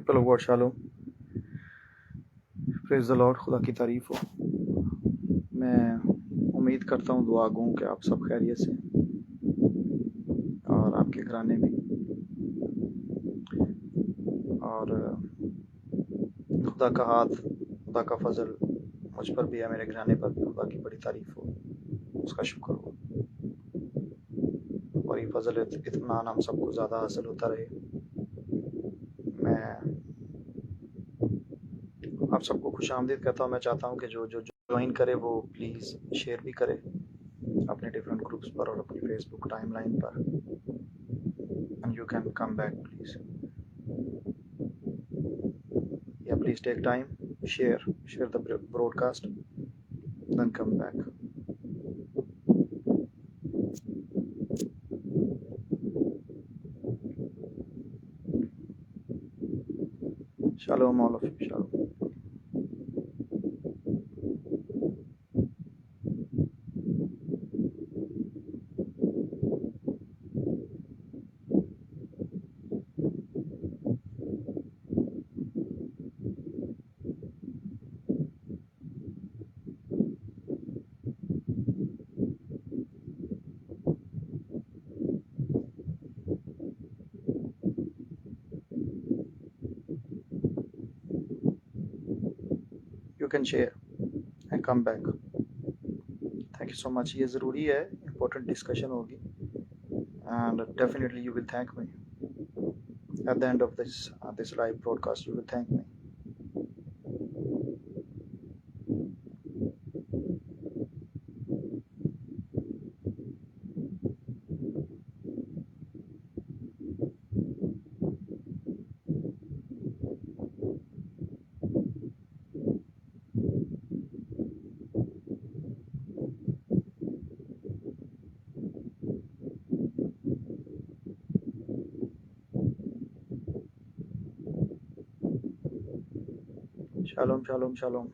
People of God shalom, praise the Lord, खुदा की तारीफ हो। मैं उम्मीद करता हूँ, दुआ गो कि आप सब खैरियत से और आपके घराने में, और खुदा का हाथ, खुदा का फजल मुझ पर भी है, मेरे घराने पर भी। खुदा की बड़ी तारीफ हो, उसका शुक्र हो, और ये फजल इत्मीनान हम सबको ज़्यादा हासिल होता रहे। मैं आप सबको खुश आमदीद कहता हूँ। मैं चाहता हूँ कि जो जो ज्वाइन करे वो प्लीज़ शेयर भी करे अपने डिफरेंट ग्रुप्स पर और अपनी फेसबुक टाइमलाइन पर। And you can come back please, या please take time, share the broadcast, then come back. Shalom all of you, shalom. You can share and come back. Thank you so much. ये ज़रूरी है, important discussion होगी, and definitely you will thank me at the end of this live broadcast. You will thank me. Shalom, shalom, shalom.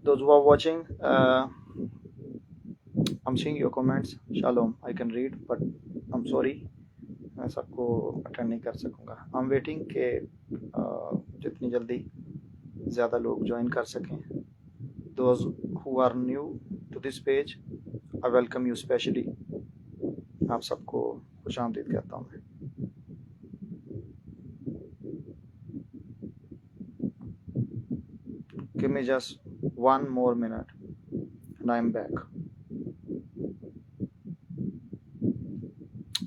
Those who are watching, I'm seeing your comments. Shalom, I can read, but I'm sorry, मैं सबको attend नहीं कर सकूँगा। I'm waiting कि जितनी जल्दी ज़्यादा लोग ज्वाइन कर सकें। Those who are new to this page, I welcome you specially. आप सबको खुश आमदीद कहता हूँ मैं। Give me just one more minute and I'm back.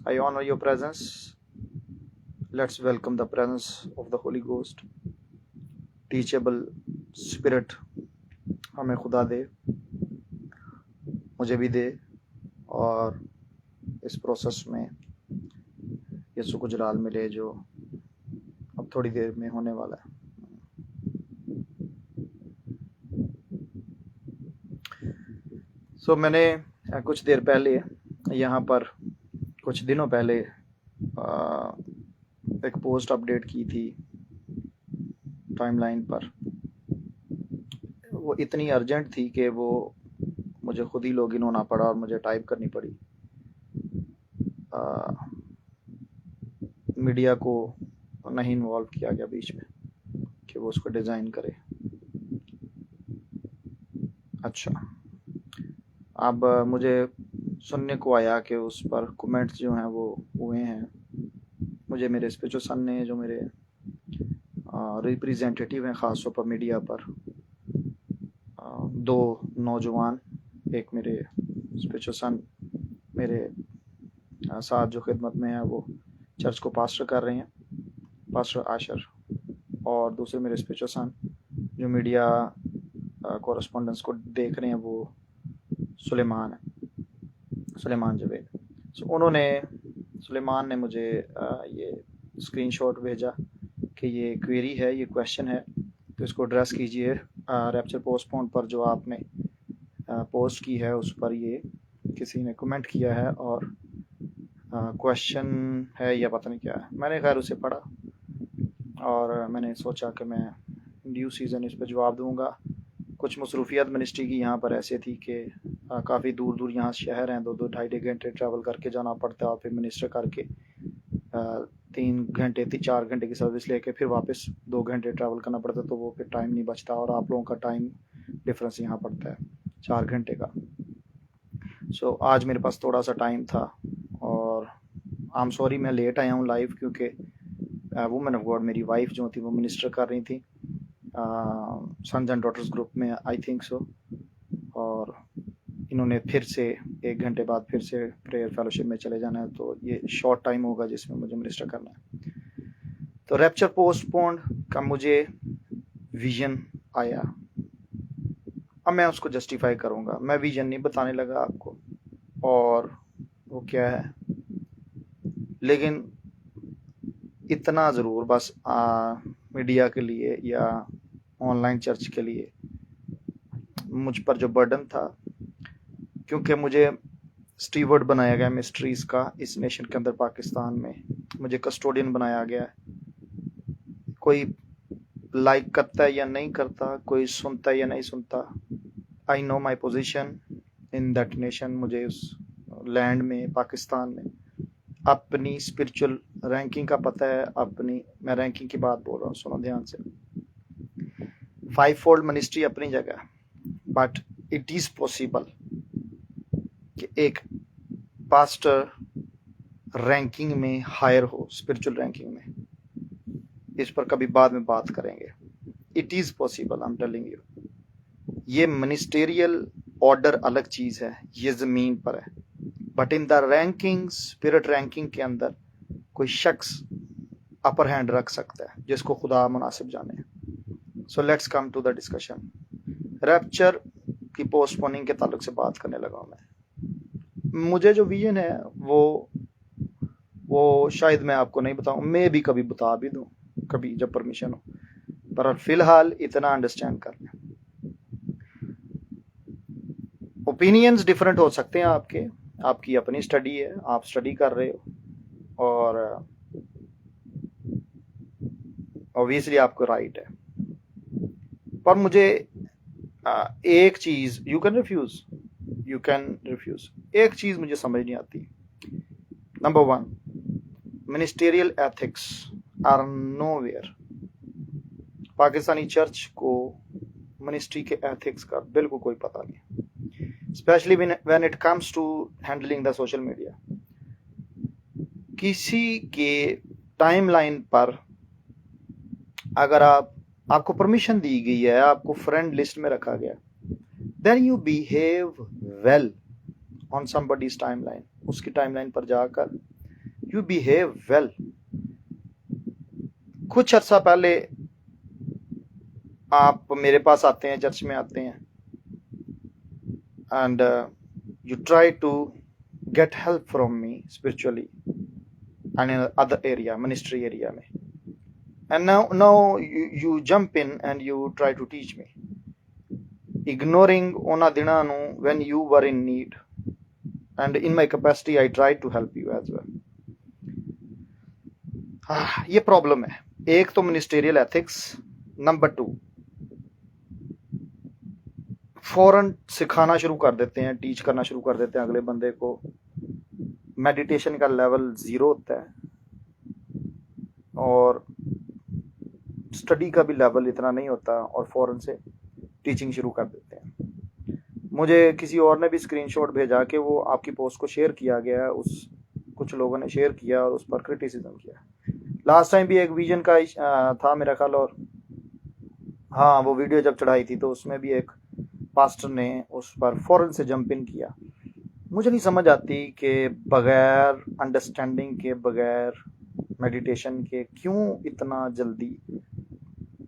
I honor your presence. Let's welcome the presence of the Holy Ghost. Teachable Spirit हमें खुदा दे, मुझे भी दे, और इस प्रोसेस में यीशु को जलाल मिले जो अब थोड़ी देर में होने वाला है। मैंने कुछ देर पहले यहाँ पर, कुछ दिनों पहले एक पोस्ट अपडेट की थी टाइमलाइन पर। वो इतनी अर्जेंट थी कि वो मुझे खुद ही लॉगिन होना पड़ा और मुझे टाइप करनी पड़ी। मीडिया को नहीं इन्वॉल्व किया गया बीच में कि वो उसको डिज़ाइन करे। अच्छा, अब मुझे सुनने को आया कि उस पर कमेंट्स जो हैं वो हुए हैं। मुझे मेरे स्पेचो सन ने, जो मेरे रिप्रेजेंटेटिव हैं ख़ास तौर पर मीडिया पर, दो नौजवान, एक मेरे स्पेचो सन मेरे साथ जो खिदमत में है, वो चर्च को पास्टर कर रहे हैं, पास्टर आशर, और दूसरे मेरे स्पेचो सन जो मीडिया कॉरेस्पॉन्डेंस को देख रहे हैं, वो सुलेमान है, सुलेमान जवेद। सुलेमान ने मुझे ये स्क्रीनशॉट भेजा कि ये क्वेरी है, ये क्वेश्चन है, तो इसको एड्रेस कीजिए। रैप्चर पोस्टपोन पर जो आपने पोस्ट की है उस पर ये किसी ने कमेंट किया है, और क्वेश्चन है या पता नहीं क्या है। मैंने खैर उसे पढ़ा और मैंने सोचा कि मैं ड्यू सीज़न इस पर जवाब दूंगा। कुछ मसरूफियत मिनिस्ट्री की यहाँ पर ऐसे थी कि काफ़ी दूर दूर यहाँ शहर हैं, 2-2 ढाई घंटे ट्रैवल करके जाना पड़ता है और फिर मिनिस्टर करके 4 घंटे की सर्विस लेके फिर वापस 2 घंटे ट्रैवल करना पड़ता है, तो वो फिर टाइम नहीं बचता और आप लोगों का टाइम डिफरेंस यहाँ पड़ता है 4 घंटे का। सो आज मेरे पास थोड़ा सा टाइम था और आई एम सॉरी मैं लेट आया हूँ लाइव, क्योंकि वुमेन ऑफ गॉड मेरी वाइफ जो थी वो मिनिस्टर कर रही थी सन्स एंड डॉटर्स ग्रुप में, आई थिंक सो, और इन्होंने फिर से 1 घंटे बाद फिर से प्रेयर फेलोशिप में चले जाना है, तो ये शॉर्ट टाइम होगा जिसमें मुझे मिनिस्टर करना है। तो रैप्चर पोस्टपोन्ड का मुझे विजन आया, अब मैं उसको जस्टिफाई करूंगा। मैं विजन नहीं बताने लगा आपको और वो क्या है, लेकिन इतना ज़रूर बस मीडिया के लिए या ऑनलाइन चर्च के लिए मुझ पर जो बर्डन था, क्योंकि मुझे स्टीवर्ड बनाया गया मिस्ट्रीज़ का इस नेशन के अंदर, पाकिस्तान में मुझे कस्टोडियन बनाया गया है। कोई लाइक करता है या नहीं करता, कोई सुनता है या नहीं सुनता, I know my position in that nation. मुझे उस लैंड में, पाकिस्तान में अपनी स्पिरिचुअल रैंकिंग का पता है। अपनी, मैं रैंकिंग की बात बोल रहा हूँ, सुनो ध्यान से। 5-fold मिनिस्ट्री अपनी जगह, बट इट इज़ पॉसिबल कि एक पास्टर रैंकिंग में हायर हो, स्पिरिचुअल रैंकिंग में। इस पर कभी बाद में बात करेंगे। It is possible, I am telling you. ये मिनिस्टेरियल ऑर्डर अलग चीज़ है, ये ज़मीन पर है, but in the ranking, spirit ranking के अंदर कोई शख्स अपर हैंड रख सकता है जिसको खुदा मुनासिब जाने। So let's come to the discussion. Rapture की पोस्टपोनिंग के ताल्लुक से बात करने लगा मैं। मुझे जो विजन है वो शायद मैं आपको नहीं बताऊं, मैं भी कभी बता भी दूं कभी जब परमिशन हो, पर फिलहाल इतना अंडरस्टैंड कर लें। ओपिनियंस डिफरेंट हो सकते हैं आपके, आपकी अपनी स्टडी है, आप स्टडी कर रहे हो और ऑब्वियसली आपको राइट है, पर मुझे एक चीज, यू कैन रिफ्यूज, एक चीज मुझे समझ नहीं आती। Number 1, ministerial ethics are nowhere. Pakistani church को मिनिस्ट्री के एथिक्स का बिल्कुल कोई पता नहीं, specially when it comes to handling the social media. किसी के टाइमलाइन पर अगर आपको परमिशन दी गई है, आपको फ्रेंड लिस्ट में रखा गया, then you behave well on somebody's timeline. उसकी टाइमलाइन पर जाकर यू बिहेव वेल। कुछ अर्सा पहले आप मेरे पास आते हैं, चर्च में आते हैं, and you try to get help from me spiritually and in other area, ministry area में, and now you jump in and you try to teach me, ignoring ਉਹਨਾਂ ਦਿਨਾਂ ਨੂੰ when you were in need, and in my capacity I tried to help you as well. ये problem है। एक तो ministerial ethics, number 2 फौरन सिखाना शुरू कर देते हैं, टीच करना शुरू कर देते हैं अगले बंदे को। मेडिटेशन का लेवल 0 होता है और स्टडी का भी लेवल इतना नहीं होता, और फौरन से टीचिंग शुरू कर देते हैं। मुझे किसी और ने भी स्क्रीनशॉट भेजा कि वो आपकी पोस्ट को शेयर किया गया है, उस कुछ लोगों ने शेयर किया और उस पर क्रिटिसिज्म किया। लास्ट टाइम भी एक विजन का था मेरा ख्याल, और हाँ वो वीडियो जब चढ़ाई थी तो उसमें भी एक पास्टर ने उस पर फौरन से जंप इन किया। मुझे नहीं समझ आती कि बगैर अंडरस्टैंडिंग के, बगैर मेडिटेशन के क्यों इतना जल्दी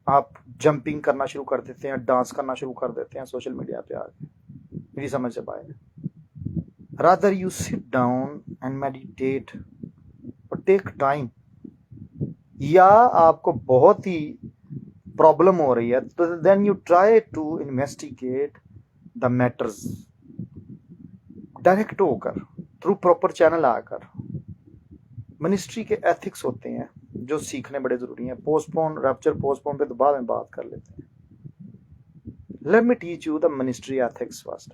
आप जंपिंग करना शुरू कर देते हैं, डांस करना शुरू कर देते हैं सोशल मीडिया पे आके। मेरी समझ से बाहर है। Rather you sit down and meditate और टेक टाइम। या आपको बहुत ही प्रॉब्लम हो रही है तो then you try to investigate the matters direct होकर, थ्रू प्रॉपर चैनल आकर। मिनिस्ट्री के एथिक्स होते हैं जो सीखने बड़े जरूरी हैं। पोस्टपोन, रैप्चर पोस्टपोन पे तो बाद में बात कर लेते हैं। Let me teach you the ministry ethics first.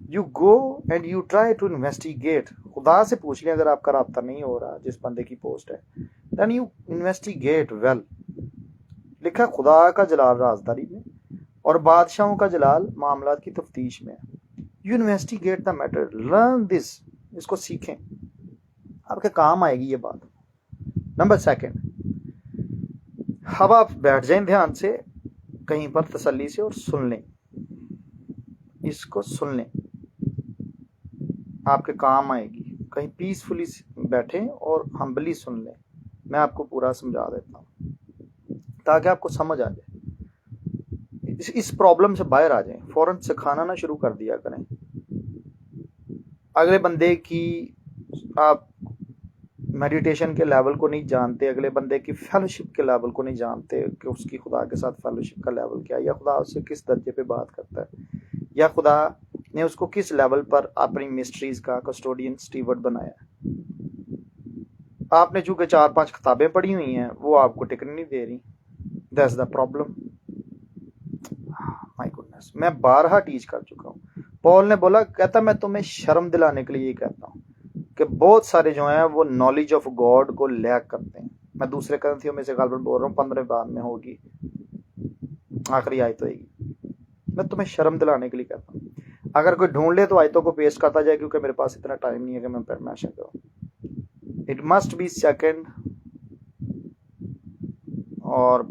You go and you try to investigate. खुदा से पूछ लें अगर आपका राब्ता नहीं हो रहा जिस बंदे की पोस्ट है, देन यू इन्वेस्टिगेट वेल। लिखा खुदा का जलाल राजदारी में और बादशाहों का जलाल मामलात की तफ्तीश में। You investigate the matter, learn this, इसको सीखें, आपके काम आएगी ये बात। नंबर सेकंड, अब आप बैठ जाएं ध्यान से कहीं पर तसल्ली से और सुन लें, इसको सुन लें, आपके काम आएगी। कहीं पीसफुली बैठें और हम्बली सुन लें। मैं आपको पूरा समझा देता हूँ ताकि आपको समझ आ जाए, इस प्रॉब्लम से बाहर आ जाएं। फौरन सिखाना ना शुरू कर दिया करें। अगले बंदे की आप मेडिटेशन के लेवल को नहीं जानते, अगले बंदे की फेलोशिप के लेवल को नहीं जानते कि उसकी खुदा के साथ फेलोशिप का लेवल क्या है, या खुदा उससे किस दर्जे पे बात करता है, या खुदा ने उसको किस लेवल पर अपनी मिस्ट्रीज का कस्टोडियन स्टीवर्ड बनाया है। आपने चूंकि 4-5 किताबें पढ़ी हुई हैं, वो आपको टिकने नहीं दे रही। That's the problem. My goodness, मैं बारहा टीच कर चुका हूँ। पॉल ने बोला, कहता मैं तुम्हें शर्म दिलाने के लिए ये कहता हूँ कि बहुत सारे जो हैं वो नॉलेज ऑफ गॉड को लैक करते हैं। मैं दूसरे ग्रंथियों में से गालबन बोल रहा हूँ, 15 बार में होगी, आखिरी आयत होगी। मैं तुम्हें शर्म दिलाने के लिए कहता हूँ। अगर कोई ढूंढ ले तो आयतों को पेश करता जाए, क्योंकि मेरे पास इतना टाइम नहीं है कि मैं परमिशन करूँ। इट मस्ट बी सेकंड और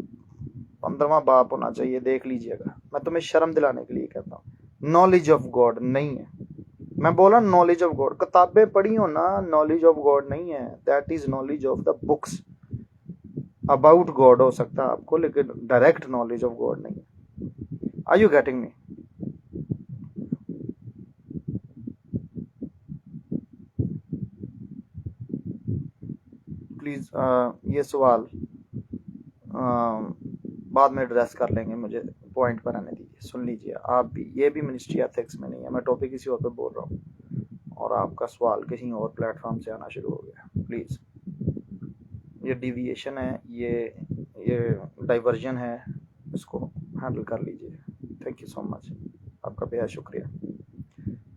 15वां बाप होना चाहिए, देख लीजिएगा। मैं तुम्हें शर्म दिलाने के लिए कहता हूँ, नॉलेज ऑफ गॉड नहीं है। मैं बोला नॉलेज ऑफ गॉड, किताबें पढ़ी हो ना, नॉलेज ऑफ गॉड नहीं है। That is knowledge of the books about God हो सकता है आपको, लेकिन डायरेक्ट नॉलेज ऑफ गॉड नहीं है। Are you getting me? Please ये सवाल बाद में एड्रेस कर लेंगे, मुझे पॉइंट पर आने दीजिए। सुन लीजिए आप भी, ये भी मिनिस्ट्री एथिक्स में नहीं है, मैं टॉपिक किसी और पे बोल रहा हूँ और आपका सवाल किसी और प्लेटफॉर्म से आना शुरू हो गया। प्लीज़, ये डिविएशन है, ये डाइवर्जन है, इसको हैंडल कर लीजिए। थैंक यू सो मच, आपका बेहद शुक्रिया।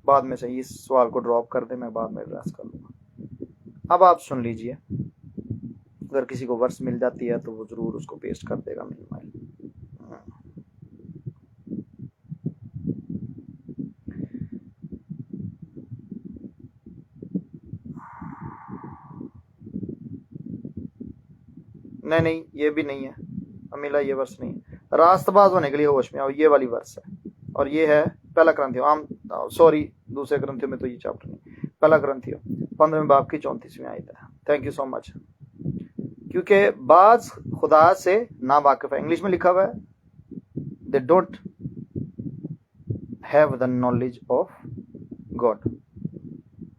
बाद में से इस सवाल को ड्रॉप कर दें, मैं बाद में एड्रेस कर लूँगा। अब आप सुन लीजिए, अगर किसी को वर्स मिल जाती है तो वो ज़रूर उसको पेस्ट कर देगा मीनवाइल। नहीं, ये भी नहीं है अमीला, ये वर्स नहीं है। रास्तबाज होने के लिए होश में आओ, ये वाली वर्स है, और ये है पहला ग्रंथियों, आम सॉरी दूसरे ग्रंथियों में तो ये चैप्टर नहीं, पहला ग्रंथियों 15वें बाब की 34वीं आयत है। Thank you so much. क्योंकि बाज खुदा से ना वाकिफ है, इंग्लिश में लिखा हुआ है, they don't have the knowledge of God.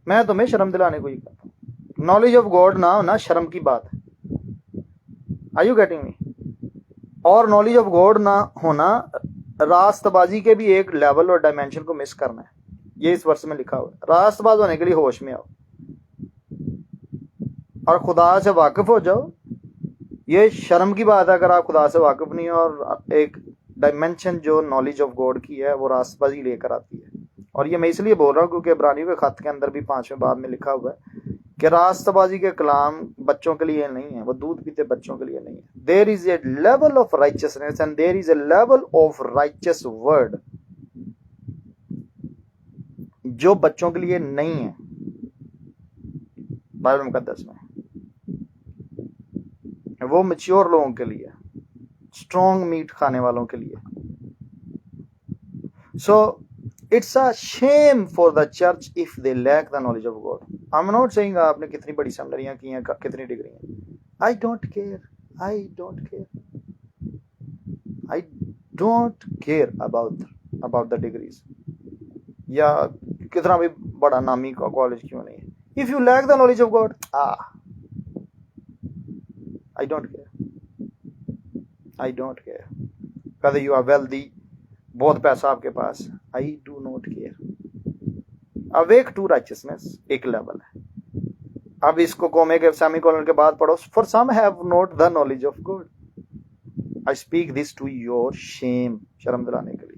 मैं तुम्हें शर्म दिलाने को ही कहता हूँ। नॉलेज ऑफ गॉड ना होना शर्म की बात है। Are you getting me? और नॉलेज ऑफ गॉड ना होना रास्तबाजी के भी एक लेवल और डायमेंशन को मिस करना है। ये इस वर्ष में लिखा हुआ है, रास्तबाज होने के लिए होश में आओ और खुदा से वाकिफ हो जाओ। ये शर्म की बात है अगर आप खुदा से वाकिफ नहीं हो, और एक डायमेंशन जो नॉलेज ऑफ गॉड की है वो रास्तबाजी लेकर आती है। और ये मैं इसलिए बोल रहा हूँ क्योंकि इब्रानियों के खत के अंदर भी 5वें बाब में लिखा हुआ है कि रास्तबाजी के कलाम बच्चों के लिए नहीं है, वो दूध पीते बच्चों के लिए नहीं है। There is a level of righteousness and there is a level of righteous word जो बच्चों के लिए नहीं है बाइबल मुकद्दस में, वो मैच्योर लोगों के लिए, स्ट्रॉन्ग मीट खाने वालों के लिए। So it's a shame for the church if they lack the knowledge of God. I am not saying आपने कितनी बड़ी सेमिनरियां की हैं, कितनी डिग्री हैं, I don't care, I don't care, I don't care about the degrees, या कितना भी बड़ा नामी का कॉलेज क्यों नहीं है। If you lack the knowledge of God, I don't care, I don't care whether you are wealthy, बहुत पैसा आपके पास, I do not care. Awake to righteousness एक लेवल है। अब इसको कोमे के सेमीकोलन के बाद पढ़ो, for some have not the knowledge of God. I speak this to your shame, शर्म दिलाने के लिए।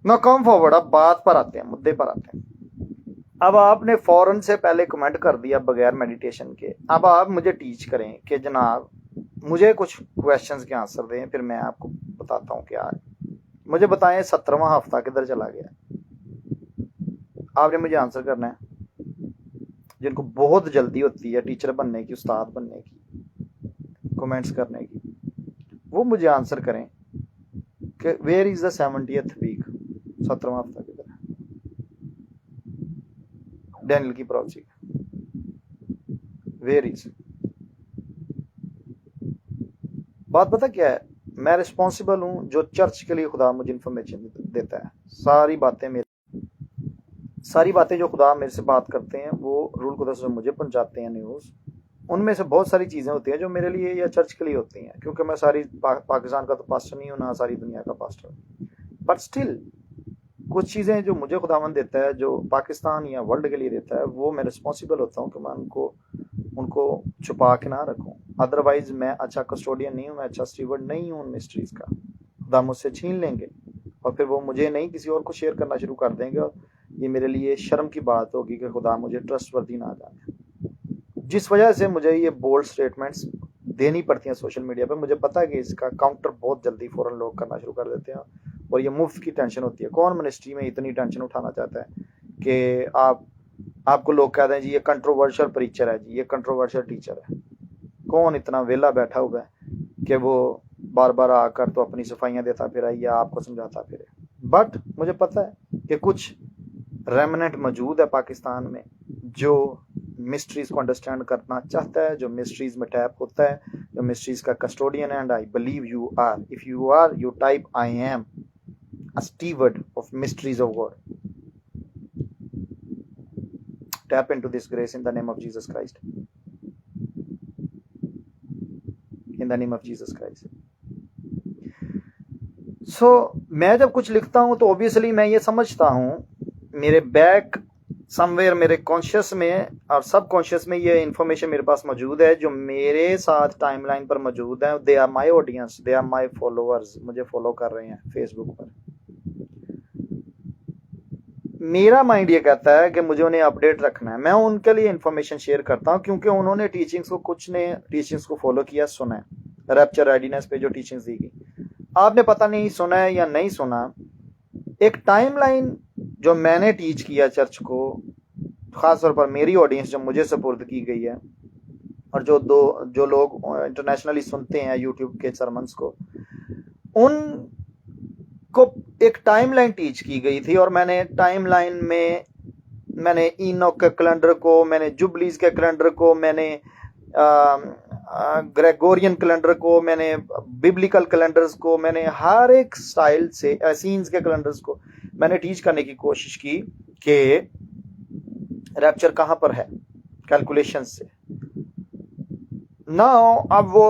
नाउ कम फॉरवर्ड, अब बात पर आते हैं, मुद्दे पर आते हैं। अब आपने फौरन से पहले कमेंट कर दिया बगैर मेडिटेशन के। अब आप मुझे टीच करें कि जनाब मुझे कुछ क्वेश्चंस के आंसर दें, फिर मैं आपको बताता हूँ क्या है। मुझे बताएं 17वां हफ्ता किधर चला गया। आपने मुझे आंसर करना है। जिनको बहुत जल्दी होती है टीचर बनने की, उस्ताद बनने की, कमेंट्स करने की, वो मुझे आंसर करें कि where is the 70th week, 17वां हफ्ता किधर है डैनियल की प्रॉफेसी का, वेयर इज। बात पता क्या है, मैं रिस्पॉन्सिबल हूं जो चर्च के लिए खुदा मुझे इंफॉर्मेशन देता है। सारी बातें जो खुदा मेरे से बात करते हैं वो रूल खुदा से मुझे पहुंचाते हैं न्यूज़। उनमें से बहुत सारी चीज़ें होती हैं जो मेरे लिए या चर्च के लिए होती हैं, क्योंकि मैं सारी पाकिस्तान का तो पास्टर नहीं हूँ, ना सारी दुनिया का पास्टर। बट स्टिल कुछ चीज़ें जो मुझे खुदावंद देता है, जो पाकिस्तान या वर्ल्ड के लिए देता है, वो मैं रिस्पॉन्सिबल होता हूँ कि मैं उनको छुपा के ना रखूँ। अदरवाइज मैं अच्छा कस्टोडियन नहीं हूँ, मैं अच्छा स्टीवर्ड नहीं हूँ उन मिस्ट्रीज़ का। खुदा मुझसे छीन लेंगे और फिर वो मुझे नहीं किसी और को शेयर करना शुरू कर देंगे, और ये मेरे लिए शर्म की बात होगी कि खुदा मुझे ट्रस्टवर्दी ना जाने। जिस वजह से मुझे ये बोल्ड स्टेटमेंट्स देनी पड़ती हैं सोशल मीडिया पर। मुझे पता है कि इसका काउंटर बहुत जल्दी फ़ौरन लोग करना शुरू कर देते हैं, और ये मुफ्त की टेंशन होती है। कौन मिनिस्ट्री में इतनी टेंशन उठाना चाहता है कि आपको लोग कहते हैं जी ये कंट्रोवर्शियल प्रीचर है, जी ये कंट्रोवर्शियल टीचर है। कौन इतना वेला बैठा हुआ है कि वो बार बार आकर तो अपनी सफाइयाँ देता फिर या आपको समझाता फिरे। बट मुझे पता है कि कुछ रेमनेंट मौजूद है पाकिस्तान में जो मिस्ट्रीज को अंडरस्टैंड करना चाहता है, जो मिस्ट्रीज में टैप होता है, जो मिस्ट्रीज का कस्टोडियन है। And I believe you are. If you are, you type I am a steward of mysteries of God. Tap into this grace in the name of Jesus Christ, in the name of Jesus Christ. So मैं जब कुछ लिखता हूं तो obviously मैं ये समझता हूं मेरे बैक समवेयर, मेरे कॉन्शियस में और सब कॉन्शियस में ये इन्फॉर्मेशन मेरे पास मौजूद है जो मेरे साथ टाइमलाइन पर मौजूद है। They are my audience, they are my followers, मुझे फॉलो कर रहे हैं फेसबुक पर। मेरा माइंड ये कहता है कि मुझे उन्हें अपडेट रखना है। मैं उनके लिए इन्फॉर्मेशन शेयर करता हूँ क्योंकि उन्होंने टीचिंग्स को, कुछ ने टीचिंग्स को फॉलो किया, सुना है। रैप्चर रेडीनेस पे जो टीचिंग्स दी गई, आपने पता नहीं सुना है या नहीं सुना। एक टाइमलाइन जो मैंने टीच किया चर्च को, खासतौर पर मेरी ऑडियंस जो मुझे सपुर्द की गई है, और जो लोग इंटरनेशनली सुनते हैं यूट्यूब के सरमन्स को, उनको एक टाइमलाइन टीच की गई थी। और मैंने टाइमलाइन में मैंने इनोक के कैलेंडर को, मैंने जुबलीज के कैलेंडर को, मैंने ग्रेगोरियन कैलेंडर को, मैंने बिब्लिकल कैलेंडर्स को, मैंने हर एक स्टाइल से एसीन्स के कैलेंडर्स को मैंने टीच करने की कोशिश की कि रैप्चर कहां पर है कैलकुलेशन से। नाउ अब वो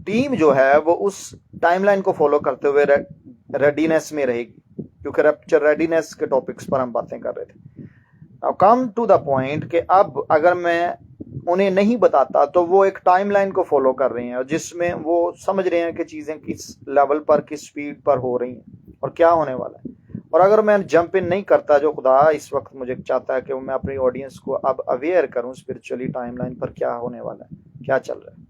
टीम जो है वो उस टाइमलाइन को फॉलो करते हुए रेडीनेस में रहेगी, क्योंकि रैप्चर रेडीनेस के टॉपिक्स पर हम बातें कर रहे थे। Now come to the point कि अब अगर मैं उन्हें नहीं बताता तो वो एक टाइमलाइन को फॉलो कर रहे हैं, और जिसमें वो समझ रहे हैं कि चीज़ें किस लेवल पर, किस स्पीड पर हो रही हैं और क्या होने वाला है। और अगर मैं जंप इन नहीं करता, जो खुदा इस वक्त मुझे चाहता है कि मैं अपनी ऑडियंस को अब अवेयर करूं स्पिरिचुअली टाइमलाइन पर क्या होने वाला है, क्या चल रहा है,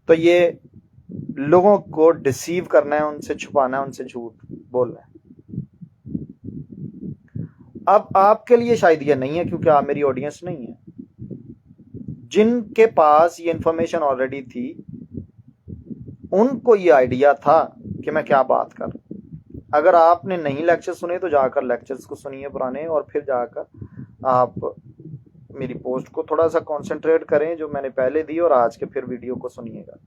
तो ये लोगों को डिसीव करना है, उनसे छुपाना है, उनसे झूठ बोलना है। अब आपके लिए शायद ये नहीं है क्योंकि आप मेरी ऑडियंस नहीं है। जिनके पास ये इंफॉर्मेशन ऑलरेडी थी उनको ये आइडिया था कि मैं क्या बात कर। अगर आपने नहीं लेक्चर सुने तो जाकर लेक्चर्स को सुनिए पुराने, और फिर जाकर आप मेरी पोस्ट को थोड़ा सा कंसंट्रेट करें जो मैंने पहले दी, और आज के फिर वीडियो को सुनिएगा।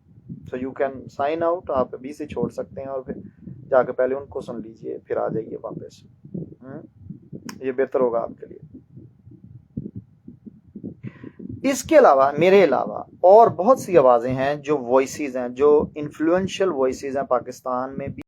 So you can sign out, आप अभी से छोड़ सकते हैं और फिर जाकर पहले उनको सुन लीजिए, फिर आ जाइए वापस। ये बेहतर होगा आपके लिए। इसके अलावा, मेरे अलावा और बहुत सी आवाज़ें हैं, जो वॉइसेस हैं, जो इन्फ्लुएंशियल वॉइसेस हैं पाकिस्तान में भी।